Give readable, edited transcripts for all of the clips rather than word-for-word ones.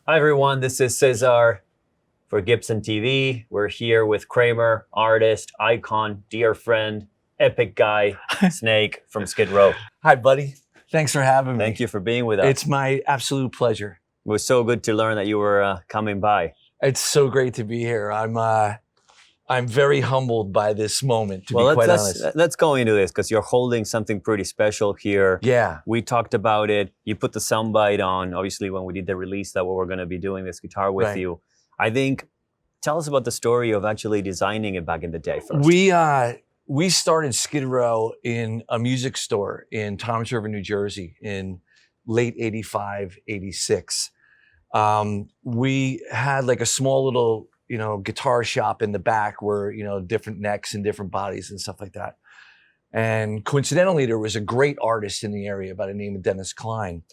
Hi everyone, this is Cesar for Gibson TV. We're here with Kramer, artist, icon, dear friend, epic guy, Snake from Skid Row. Hi, buddy. Thanks for having me. Thank you for being with us. It's my absolute pleasure. It was so good to learn that you were coming by. It's so great to be here. I'm very humbled by this moment, to be quite honest. Let's go into this because you're holding something pretty special here. Yeah. We talked about it. You put the soundbite on, obviously, when we did the release that we were going to be doing this guitar with you. I think, tell us about the story of actually designing it back in the day first. We started Skid Row in a music store in Toms River, New Jersey in late 85, 86. We had like a small little, guitar shop in the back where, different necks and different bodies and stuff like that. And coincidentally, there was a great artist in the area by the name of Dennis Klein.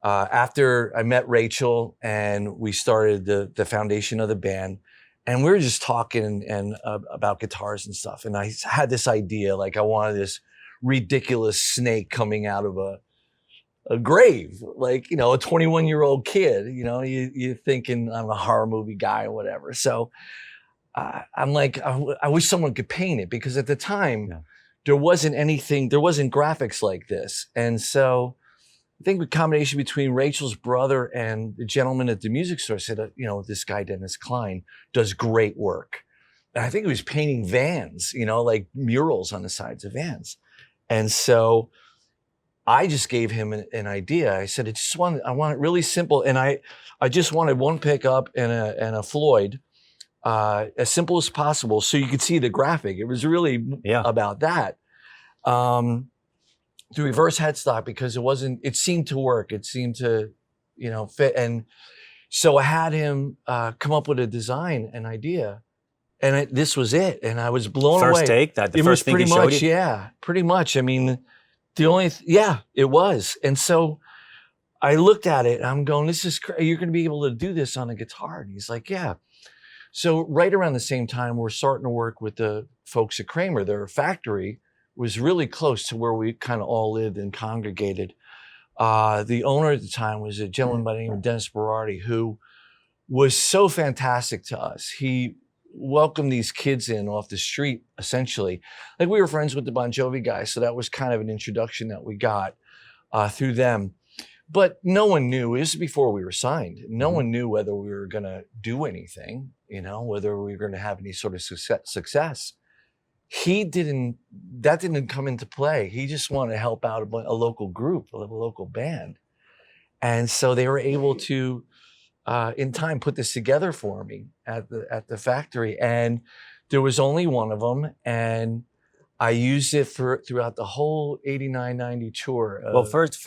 After I met Rachel and we started the foundation of the band, and we were just talking about guitars and stuff. And I had this idea, like I wanted this ridiculous snake coming out of a grave, like, a 21-year-old kid, you're thinking I'm a horror movie guy or whatever. So I'm like, I wish someone could paint it, because at the time there wasn't graphics like this. And so I think the combination between Rachel's brother and the gentleman at the music store said, this guy, Dennis Klein, does great work. And I think he was painting vans, like murals on the sides of vans. And so I just gave him an idea. I said, I want it really simple. And I just wanted one pickup and a Floyd, as simple as possible, so you could see the graphic. It was really about that. The reverse headstock, because it seemed to work. It seemed to, fit. And so I had him come up with a design, an idea. And this was it. And I was blown away. First take, the first thing he showed you? Yeah, pretty much. I mean, it was. And so I looked at it and I'm going, this is crazy. You're going to be able to do this on a guitar. And he's like, yeah. So right around the same time, we're starting to work with the folks at Kramer. Their factory was really close to where we kind of all lived and congregated. The owner at the time was a gentleman by the name of Dennis Baretta, who was so fantastic to us. He welcomed these kids in off the street, essentially. Like, we were friends with the Bon Jovi guys, so that was kind of an introduction that we got through them. But no one knew. This is before we were signed. No one knew whether we were going to do anything, whether we were going to have any sort of success. That didn't come into play. He just wanted to help out a local group, a local band. And so they were able to, in time, put this together for me at the factory. And there was only one of them. And I used it throughout the whole 89, 90 tour. Well, first,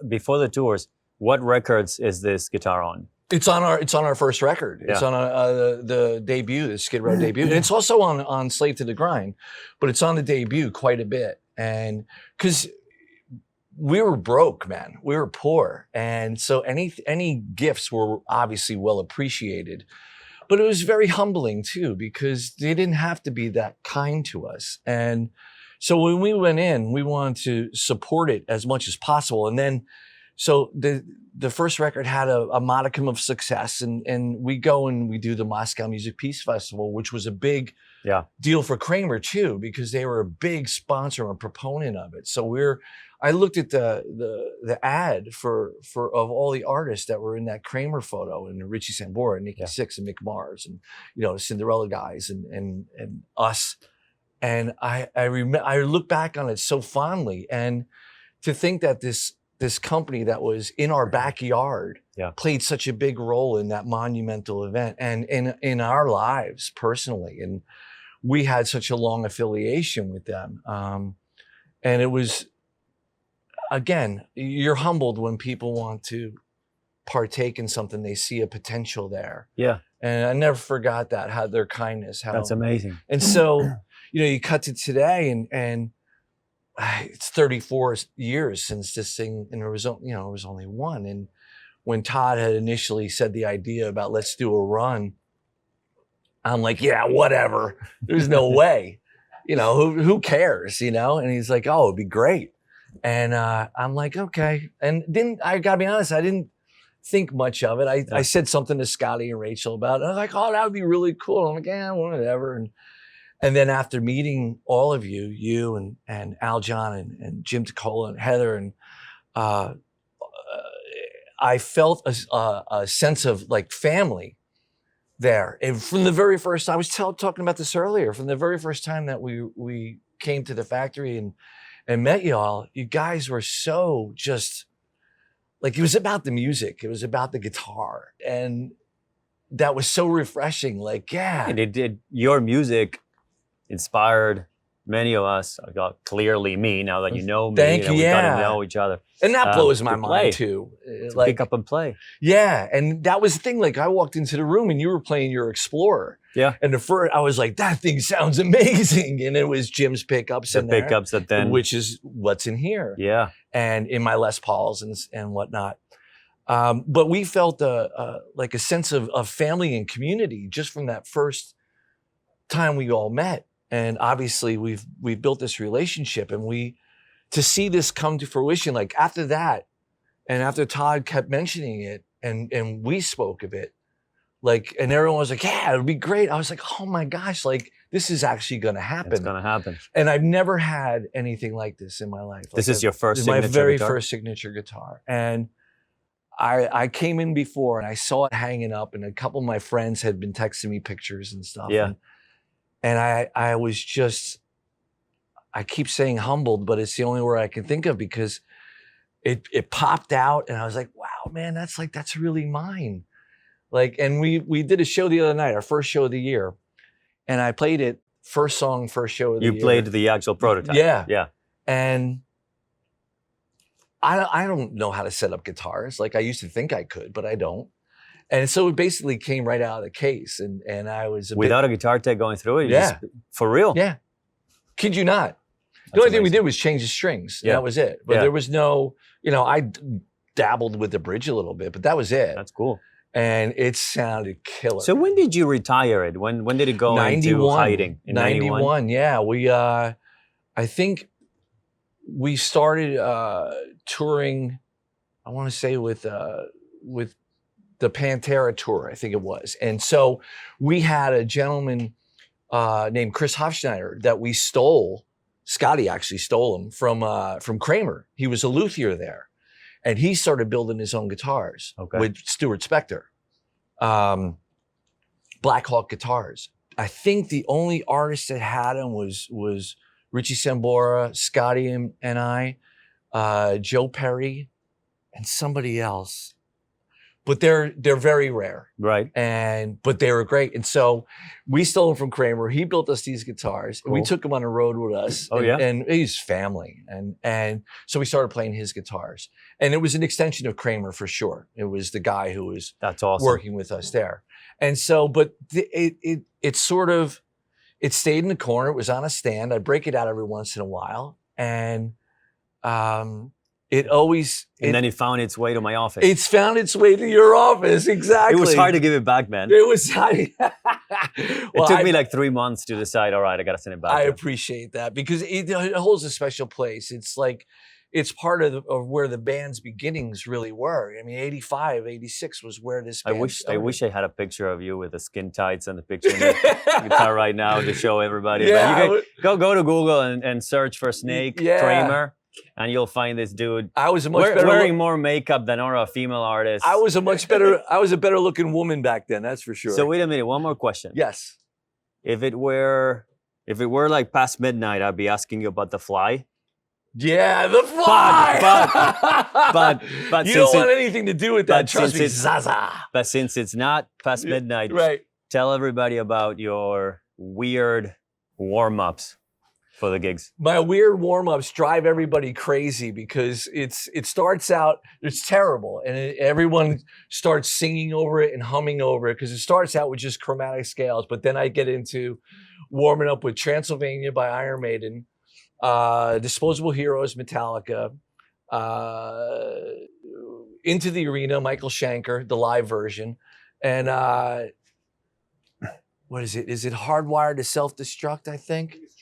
before the tours, what records is this guitar on? It's on our first record. It's on the debut, the Skid Row debut. And it's also on Slave to the Grind, but it's on the debut quite a bit. And because we were broke, man, we were poor. And so any gifts were obviously well appreciated, but it was very humbling too, because they didn't have to be that kind to us. And so when we went in, we wanted to support it as much as possible. And then, so the first record had a modicum of success, and we go and we do the Moscow Music Peace Festival, which was a big deal for Kramer too, because they were a big sponsor and proponent of it. So I looked at the ad of all the artists that were in that Kramer photo, and Richie Sambora, and Nikki Sixx, and Mick Mars, and the Cinderella guys, and us. And I look back on it so fondly, and to think that this company that was in our backyard played such a big role in that monumental event and in our lives personally. And we had such a long affiliation with them. And it was, again, you're humbled when people want to partake in something, they see a potential there. Yeah. And I never forgot that, how their kindness. That's amazing. And so, you cut to today, and it's 34 years since this thing, and it was only one. And when Todd had initially said the idea about let's do a run, I'm like, yeah, whatever. There's no way. Who cares? And he's like, oh, it'd be great. And I'm like, okay. And then I gotta be honest, I didn't think much of it. I said something to Scotty and Rachel about it. I was like, oh, that would be really cool. I'm like, yeah, whatever. And then after meeting all of you, and Al John and Jim Ticola and Heather, and I felt a sense of like family there. And from the very first, I was talking about this earlier, from the very first time that we came to the factory and met y'all, you guys were so just like, it was about the music. It was about the guitar. And that was so refreshing. Like, yeah. And it did, your music inspired many of us, clearly me, now that you know me, Thank you, we got to know each other. And that blows my to play. mind too. To pick up and play. Yeah, and that was the thing. Like, I walked into the room and you were playing your Explorer. Yeah. And I was like, that thing sounds amazing. And it was Jim's pickups in there. The pickups that then... Which is what's in here. Yeah. And in my Les Pauls and whatnot. But we felt like a sense of family and community just from that first time we all met. And obviously we've built this relationship, and to see this come to fruition, like after that, and after Todd kept mentioning it and we spoke of it, like, and everyone was like, yeah, it'd be great. I was like, oh my gosh, like this is actually going to happen. It's going to happen. And I've never had anything like this in my life. This is your first signature guitar? My very guitar? first signature guitar. And I came in before and I saw it hanging up, and a couple of my friends had been texting me pictures and stuff. Yeah. And I was just, I keep saying humbled, but it's the only word I can think of, because it popped out and I was like, wow, man, that's really mine. Like, and we did a show the other night, our first show of the year. And I played it, first song, first show of the year. You played the actual prototype. Yeah. Yeah. And I don't know how to set up guitars. Like, I used to think I could, but I don't. And so it basically came right out of the case. And I was without a guitar tech going through it? Yeah. For real? Yeah. Kid you not. The only thing we did was change the strings. Yeah. That was it. But there was no, I dabbled with the bridge a little bit, but that was it. That's cool. And it sounded killer. So when did you retire it? When did it go into hiding? In 91, yeah. We, I think we started touring, I want to say with the Pantera tour, I think it was. And so we had a gentleman named Chris Hofschneider that we stole. Scotty actually stole him from Kramer. He was a luthier there. And he started building his own guitars with Stuart Spector. Black Hawk guitars. I think the only artist that had him was Richie Sambora, Scotty and I, Joe Perry, and somebody else. But they're very rare. Right. But they were great. And so we stole them from Kramer. He built us these guitars. Cool. And we took him on the road with us. Oh, yeah. And he's family. And so we started playing his guitars. And it was an extension of Kramer for sure. It was the guy who was That's awesome. working with us there. And so, but it sort of, it stayed in the corner. It was on a stand. I break it out every once in a while. And it always... And then it found its way to my office. It's found its way to your office, exactly. It was hard to give it back, man. It was... it took me like 3 months to decide, all right, I got to send it back. I appreciate that, because it holds a special place. It's like, it's part of where the band's beginnings really were. I mean, 85, 86 was where this band started. I wish I had a picture of you with the skin tights and the picture of the guitar right now to show everybody. Yeah, but you can go to Google and search for Snake Kramer, and you'll find this dude. I was a much better wearing more makeup than a female artist. I was a better looking woman back then, that's for sure. So wait a minute, one more question. Yes. If it were like past midnight, I'd be asking you about the Fly. Yeah, the Fly. But you don't want anything to do with that. Trust me, Zaza. But since it's not past midnight, right? Tell everybody about your weird warm-ups for the gigs. My weird warm-ups drive everybody crazy, because it starts out, it's terrible, and everyone starts singing over it and humming over it, because it starts out with just chromatic scales. But then I get into warming up with Transylvania by Iron Maiden, Disposable Heroes, Metallica, Into the Arena, Michael Schenker, the live version, and what is it? Is it Hardwired to Self-Destruct, I think? It's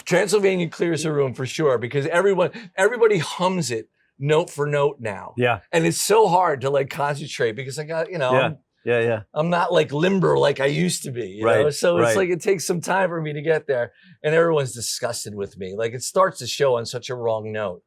Transylvania Clears the Room for sure, because everybody hums it note for note now. Yeah. And it's so hard to like concentrate because I got, I'm not like limber like I used to be, you know? So it's like it takes some time for me to get there. And everyone's disgusted with me. Like it starts to show on such a wrong note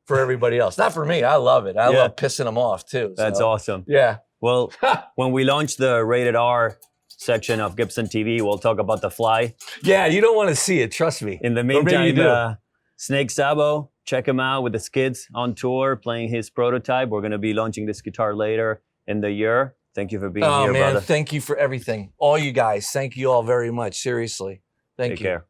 for everybody else. Not for me. I love it. I love pissing them off too. That's awesome. Yeah. Well, when we launch the rated R section of Gibson TV, we'll talk about the Fly. Yeah, you don't want to see it. Trust me. In the meantime, Snake Sabo, check him out with the Skids on tour, playing his prototype. We're going to be launching this guitar later in the year. Thank you for being here, brother. Thank you for everything. All you guys. Thank you all very much. Seriously. Thank you. Take care.